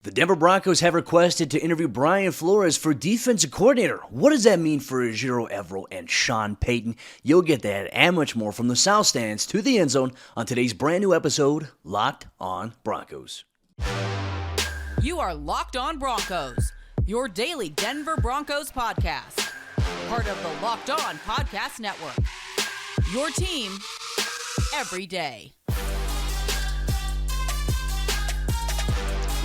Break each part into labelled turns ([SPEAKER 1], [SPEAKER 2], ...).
[SPEAKER 1] The Denver Broncos have requested to interview Brian Flores for defensive coordinator. What does that mean for Ejiro Evero and Sean Payton? You'll get that and much more from the South Stands to the end zone on today's brand new episode, Locked on Broncos.
[SPEAKER 2] You are Locked on Broncos, your daily Denver Broncos podcast. Part of the Locked on Podcast Network. Your team every day.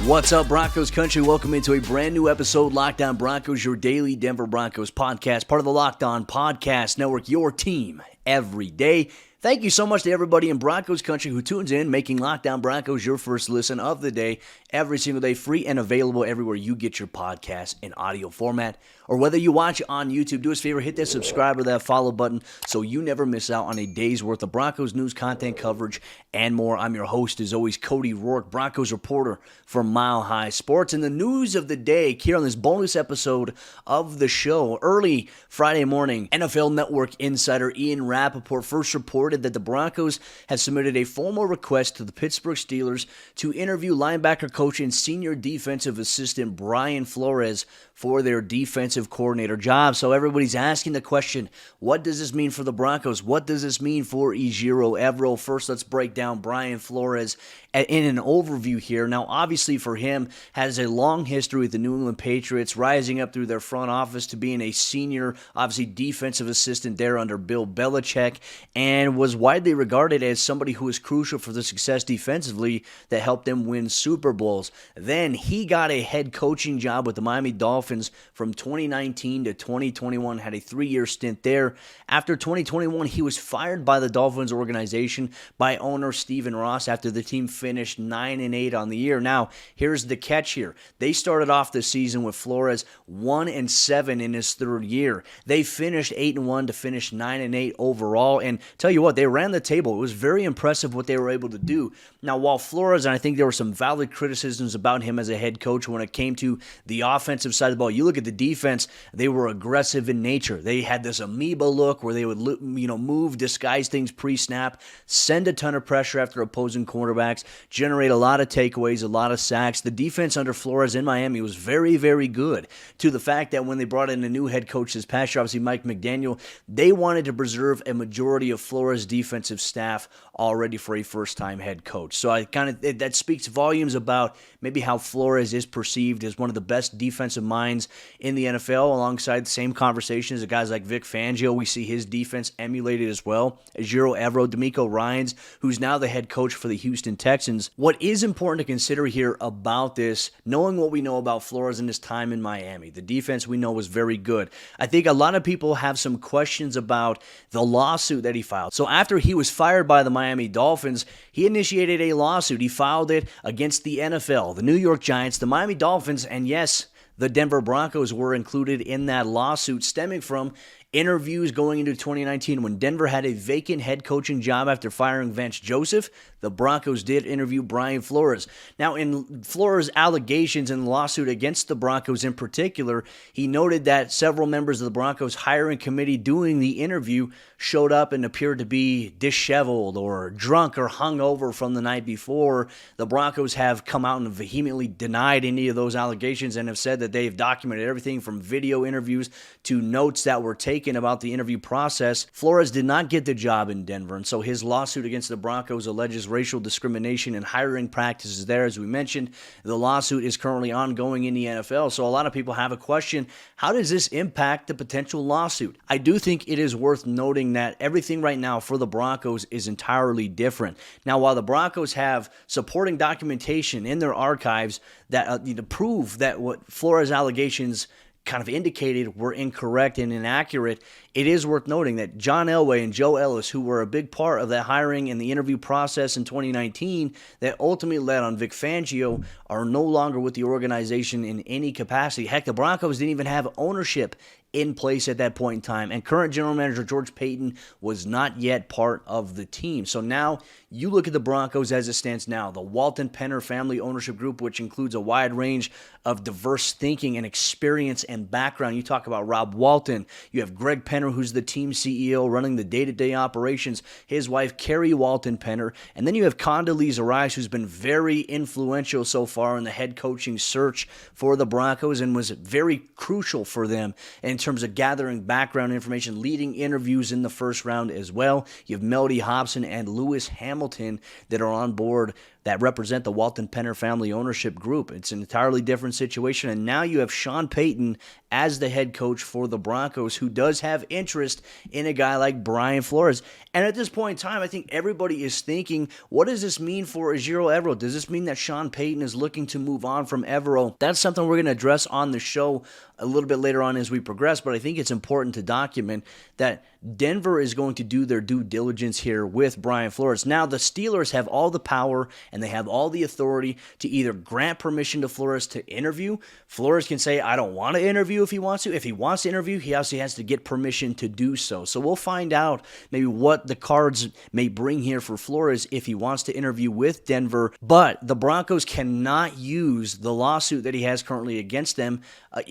[SPEAKER 1] What's up, Broncos country? Welcome into a brand new episode, Locked on Broncos, your daily Denver Broncos podcast, part of the Locked on Podcast Network, your team every day. Thank you so much to everybody in Broncos country who tunes in, making Locked on Broncos your first listen of the day, every single day, free and available everywhere you get your podcast in audio format. Or whether you watch on YouTube, do us a favor, hit that subscribe or that follow button so you never miss out on a day's worth of Broncos news, content coverage, and more. I'm your host, as always, Cody Roark, Broncos reporter for Mile High Sports. And the news of the day here on this bonus episode of the show, early Friday morning, NFL Network insider Ian Rappaport first reported that the Broncos have submitted a formal request to the Pittsburgh Steelers to interview linebacker coach and senior defensive assistant Brian Flores for their defensive coordinator job. So everybody's asking the question, what does this mean for the Broncos? What does this mean for Ejiro Evero? First, let's break down Brian Flores in an overview here. Now, obviously for him, has a long history with the New England Patriots, rising up through their front office to being a senior, obviously defensive assistant there under Bill Belichick, and was widely regarded as somebody who was crucial for the success defensively that helped them win Super Bowls. Then he got a head coaching job with the Miami Dolphins from 2019 to 2021, had a 3-year stint there. After 2021, he was fired by the Dolphins organization by owner Stephen Ross after the team finished 9-8 on the year. Now, here's the catch here. They started off the season with Flores 1-7 in his third year. They finished 8-1 to finish 9-8 overall, and tell you what, they ran the table. It was very impressive what they were able to do. Now, while Flores, and I think there were some valid criticisms about him as a head coach when it came to the offensive side of the ball, you look at the defense, they were aggressive in nature. They had this amoeba look where they would move, disguise things pre-snap, send a ton of pressure after opposing quarterbacks, generate a lot of takeaways, a lot of sacks. The defense under Flores in Miami was very, very good, to the fact that when they brought in a new head coach this past year, obviously Mike McDaniel, they wanted to preserve a majority of Flores' defensive staff already for a first-time head coach. So that speaks volumes about maybe how Flores is perceived as one of the best defensive minds in the NFL, alongside the same conversations of guys like Vic Fangio. We see his defense emulated as well. Ejiro Evero, D'Amico Ryans, who's now the head coach for the Houston Texans. What is important to consider here about this, knowing what we know about Flores and his time in Miami, the defense we know was very good. I think a lot of people have some questions about the lawsuit that he filed. So after he was fired by the Miami Dolphins, he initiated a lawsuit. He filed it against the NFL, the New York Giants, the Miami Dolphins, and yes, the Denver Broncos were included in that lawsuit, stemming from interviews going into 2019 when Denver had a vacant head coaching job after firing Vance Joseph. The Broncos did interview Brian Flores. Now, in Flores' allegations in the lawsuit against the Broncos in particular, he noted that several members of the Broncos hiring committee doing the interview showed up and appeared to be disheveled or drunk or hungover from the night before. The Broncos have come out and vehemently denied any of those allegations and have said that they've documented everything from video interviews to notes that were taken about the interview process. Flores did not get the job in Denver, and so his lawsuit against the Broncos alleges racial discrimination and hiring practices there. As we mentioned, the lawsuit is currently ongoing in the NFL, so a lot of people have a question, how does this impact the potential lawsuit? I do think it is worth noting that everything right now for the Broncos is entirely different. Now, while the Broncos have supporting documentation in their archives that to prove that what Flores' allegations kind of indicated were incorrect and inaccurate, it is worth noting that John Elway and Joe Ellis, who were a big part of that hiring and the interview process in 2019 that ultimately led on Vic Fangio, are no longer with the organization in any capacity. Heck, the Broncos didn't even have ownership in place at that point in time. And current general manager George Payton was not yet part of the team. So now you look at the Broncos as it stands now. The Walton Penner family ownership group, which includes a wide range of diverse thinking and experience and background. You talk about Rob Walton. You have Greg Penner, who's the team CEO running the day-to-day operations. His wife, Carrie Walton Penner. And then you have Condoleezza Rice, who's been very influential so far in the head coaching search for the Broncos and was very crucial for them in terms of gathering background information, leading interviews in the first round as well. You have Melody Hobson and Lewis Hamilton that are on board that represent the Walton Penner family ownership group. It's an entirely different situation. And now you have Sean Payton as the head coach for the Broncos, who does have interest in a guy like Brian Flores. And at this point in time, I think everybody is thinking, what does this mean for Ejiro Evero? Does this mean that Sean Payton is looking to move on from Evero? That's something we're going to address on the show a little bit later on as we progress, but I think it's important to document that Denver is going to do their due diligence here with Brian Flores. Now, the Steelers have all the power and they have all the authority to either grant permission to Flores to interview. Flores can say, I don't want to interview if he wants to. If he wants to interview, he also has to get permission to do so. So we'll find out maybe what the cards may bring here for Flores if he wants to interview with Denver. But the Broncos cannot use the lawsuit that he has currently against them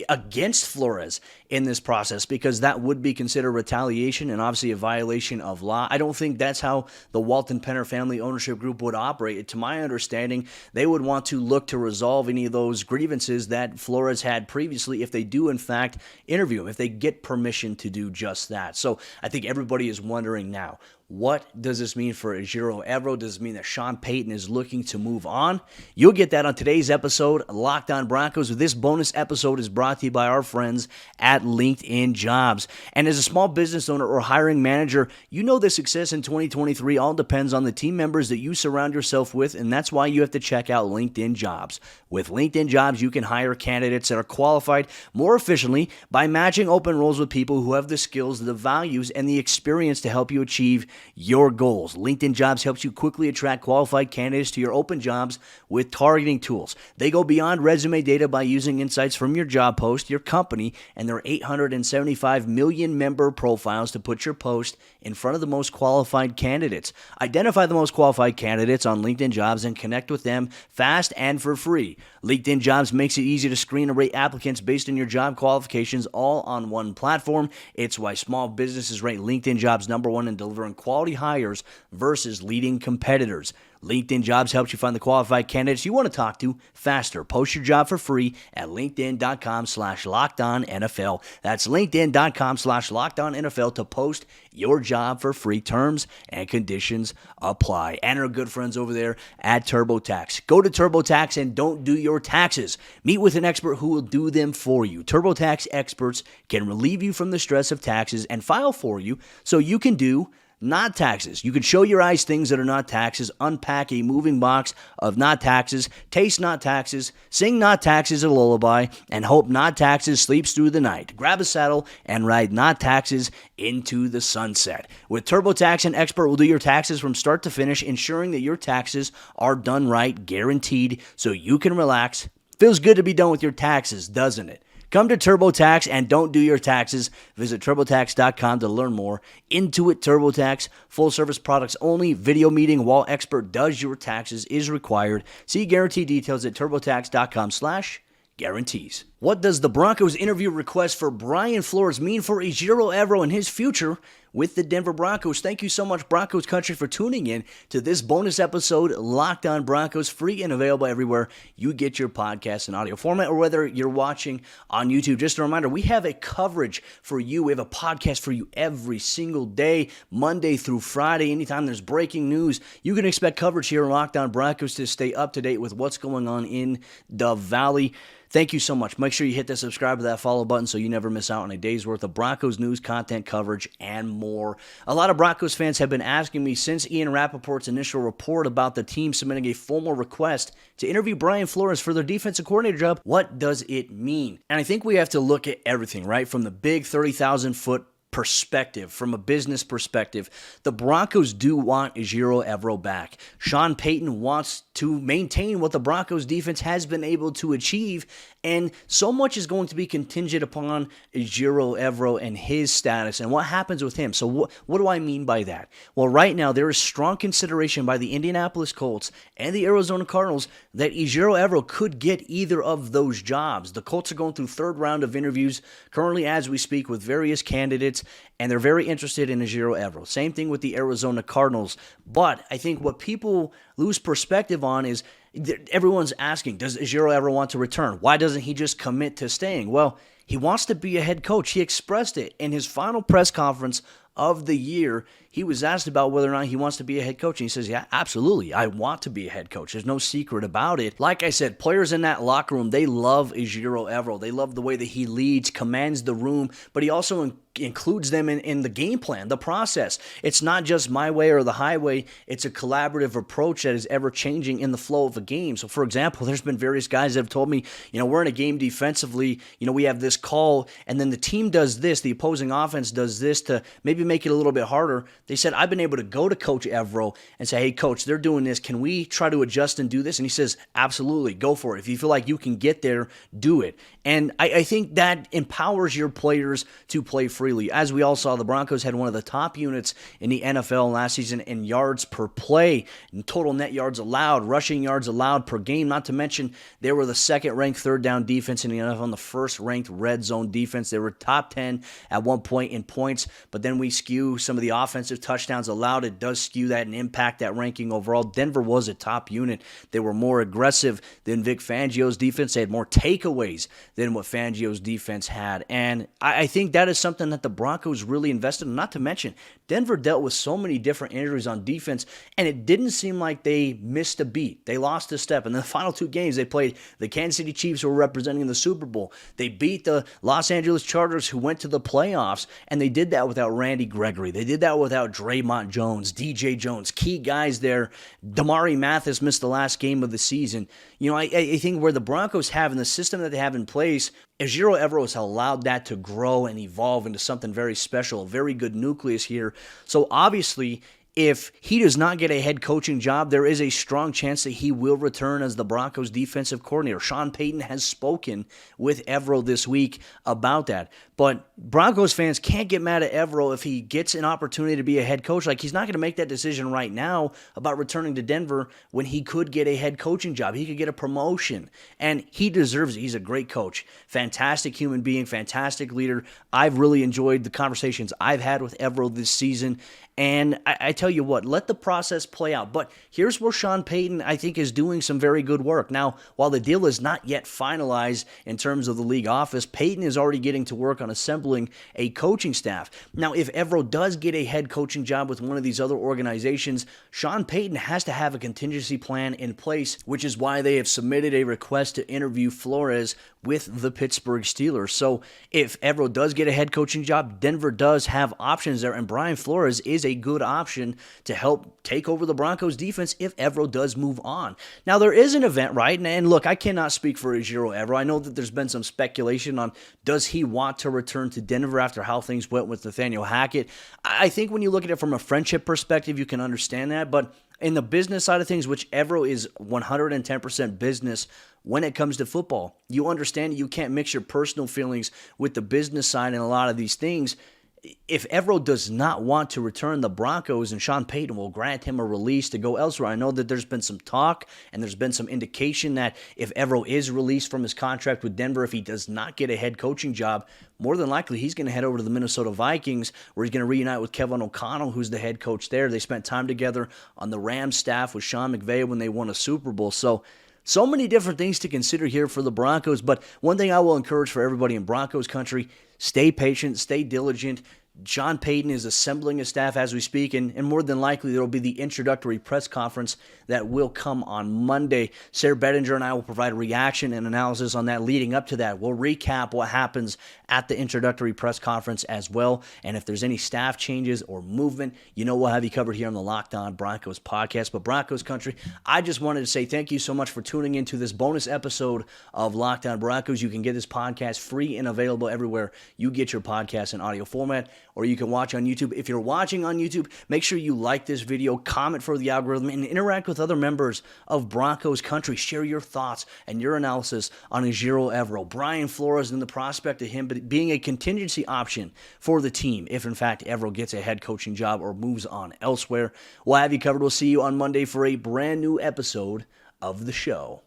[SPEAKER 1] against Flores in this process, because that would be considered retaliation and obviously a violation of law. I don't think that's how the Walton Penner family ownership group would operate. To my understanding, they would want to look to resolve any of those grievances that Flores had previously if they do in fact interview him, if they get permission to do just that. So I think everybody is wondering now, what does this mean for Ejiro Evero? Does it mean that Sean Payton is looking to move on? You'll get that on today's episode of Locked On Broncos. This bonus episode is brought to you by our friends at LinkedIn Jobs. And as a small business owner or hiring manager, you know the success in 2023 all depends on the team members that you surround yourself with, and that's why you have to check out LinkedIn Jobs. With LinkedIn Jobs, you can hire candidates that are qualified more efficiently by matching open roles with people who have the skills, the values, and the experience to help you achieve your goals. LinkedIn Jobs helps you quickly attract qualified candidates to your open jobs with targeting tools. They go beyond resume data by using insights from your job post, your company, and their 875 million member profiles to put your post in front of the most qualified candidates. Identify the most qualified candidates on LinkedIn Jobs and connect with them fast and for free. LinkedIn Jobs makes it easy to screen and rate applicants based on your job qualifications all on one platform. It's why small businesses rate LinkedIn Jobs #1 in delivering quality hires versus leading competitors. LinkedIn Jobs helps you find the qualified candidates you want to talk to faster. Post your job for free at linkedin.com/LockedOnNFL. That's linkedin.com/LockedOnNFL to post your job for free. Terms and conditions apply. And our good friends over there at TurboTax. Go to TurboTax and don't do your taxes. Meet with an expert who will do them for you. TurboTax experts can relieve you from the stress of taxes and file for you so you can do not taxes. You can show your eyes things that are not taxes, unpack a moving box of not taxes, taste not taxes, sing not taxes a lullaby, and hope not taxes sleeps through the night. Grab a saddle and ride not taxes into the sunset. With TurboTax, an expert will do your taxes from start to finish, ensuring that your taxes are done right, guaranteed, so you can relax. Feels good to be done with your taxes, doesn't it? Come to TurboTax and don't do your taxes. Visit TurboTax.com to learn more. Intuit TurboTax, full-service products only. Video meeting while expert does your taxes is required. See guarantee details at TurboTax.com/guarantees. What does the Broncos interview request for Brian Flores mean for Ejiro Evero and his future with the Denver Broncos? Thank you so much, Broncos Country, for tuning in to this bonus episode, Locked On Broncos, free and available everywhere you get your podcasts in audio format, or whether you're watching on YouTube. Just a reminder, we have a coverage for you. We have a podcast for you every single day, Monday through Friday. Anytime there's breaking news, you can expect coverage here on Locked On Broncos to stay up to date with what's going on in the Valley. Thank you so much. Make sure you hit the subscribe to that follow button so you never miss out on a day's worth of Broncos news, content, coverage, and more. A lot of Broncos fans have been asking me since Ian Rappaport's initial report about the team submitting a formal request to interview Brian Flores for their defensive coordinator job, what does it mean? And I think we have to look at everything, right? From the big 30,000-foot perspective, from a business perspective, the Broncos do want Ejiro Evero back. Sean Payton wants to maintain what the Broncos defense has been able to achieve, and so much is going to be contingent upon Ejiro Evero and his status and what happens with him. So what do I mean by that? Well, right now there is strong consideration by the Indianapolis Colts and the Arizona Cardinals that Ejiro Evero could get either of those jobs. The Colts are going through third round of interviews currently as we speak with various candidates, and they're very interested in Ejiro Evero. Same thing with the Arizona Cardinals. But I think what people lose perspective on is everyone's asking, does Ejiro Evero want to return? Why doesn't he just commit to staying? Well, he wants to be a head coach. He expressed it in his final press conference of the year. He was asked about whether or not he wants to be a head coach, and he says, yeah, absolutely, I want to be a head coach. There's no secret about it. Like I said, players in that locker room, they love Ejiro Evero. They love the way that he leads, commands the room, but he also includes them in the game plan, the process. It's not just my way or the highway. It's a collaborative approach that is ever changing in the flow of a game. So, for example, there's been various guys that have told me, we're in a game defensively, we have this call, and then the team does this, the opposing offense does this to maybe make it a little bit harder. They said, I've been able to go to Coach Evero and say, hey, Coach, they're doing this. Can we try to adjust and do this? And he says, absolutely, go for it. If you feel like you can get there, do it. And I think that empowers your players to play freely. As we all saw, the Broncos had one of the top units in the NFL last season in yards per play, and total net yards allowed, rushing yards allowed per game. Not to mention, they were the second-ranked third down defense in the NFL and the first-ranked red zone defense. They were top 10 at one point in points, but then we skew some of the offensive touchdowns allowed. It does skew that and impact that ranking overall. Denver was a top unit. They were more aggressive than Vic Fangio's defense. They had more takeaways than what Fangio's defense had. And I think that is something that the Broncos really invested in. Not to mention, Denver dealt with so many different injuries on defense, and it didn't seem like they missed a beat. They lost a step. In the final two games, they played the Kansas City Chiefs, who were representing the Super Bowl. They beat the Los Angeles Chargers, who went to the playoffs, and they did that without Randy Gregory. They did that without Draymond Jones, DJ Jones, key guys there. Damari Mathis missed the last game of the season. I think where the Broncos have in the system that they have in place, Ejiro Evero has allowed that to grow and evolve into something very special, a very good nucleus here. So obviously, if he does not get a head coaching job, there is a strong chance that he will return as the Broncos defensive coordinator. Sean Payton has spoken with Evero this week about that. But Broncos fans can't get mad at Evero if he gets an opportunity to be a head coach. Like, he's not going to make that decision right now about returning to Denver when he could get a head coaching job. He could get a promotion, and he deserves it. He's a great coach, fantastic human being, fantastic leader. I've really enjoyed the conversations I've had with Evero this season. And I tell you what, let the process play out. But here's where Sean Payton, I think, is doing some very good work. Now, while the deal is not yet finalized in terms of the league office, Payton is already getting to work on assembling a coaching staff. Now, if Evero does get a head coaching job with one of these other organizations, Sean Payton has to have a contingency plan in place, which is why they have submitted a request to interview Flores with the Pittsburgh Steelers. So if Evero does get a head coaching job, Denver does have options there, and Brian Flores is a good option to help take over the Broncos defense if Evero does move on. Now, there is an event, right? And look, I cannot speak for Ejiro Evero. I know that there's been some speculation on does he want to return to Denver after how things went with Nathaniel Hackett. I think when you look at it from a friendship perspective, you can understand that, but in the business side of things, which Evero is 110% business when it comes to football, you understand you can't mix your personal feelings with the business side and a lot of these things. If Evero does not want to return the Broncos, and Sean Payton will grant him a release to go elsewhere. I know that there's been some talk and there's been some indication that if Evero is released from his contract with Denver, if he does not get a head coaching job, more than likely he's going to head over to the Minnesota Vikings, where he's going to reunite with Kevin O'Connell, who's the head coach there. They spent time together on the Rams staff with Sean McVay when they won a Super Bowl. So many different things to consider here for the Broncos, but one thing I will encourage for everybody in Broncos country, stay patient, stay diligent. Sean Payton is assembling a staff as we speak, and more than likely there will be the introductory press conference that will come on Monday. Sarah Bettinger and I will provide a reaction and analysis on that leading up to that. We'll recap what happens at the introductory press conference as well, and if there's any staff changes or movement, we'll have you covered here on the Locked On Broncos podcast. But Broncos country, I just wanted to say thank you so much for tuning into this bonus episode of Locked On Broncos. You can get this podcast free and available everywhere you get your podcast in audio format, or you can watch on YouTube. If you're watching on YouTube, make sure you like this video, comment for the algorithm, and interact with other members of Broncos country. Share your thoughts and your analysis on Ejiro Evero, Brian Flores, and the prospect of him being a contingency option for the team if, in fact, Evero gets a head coaching job or moves on elsewhere. We'll have you covered. We'll see you on Monday for a brand new episode of the show.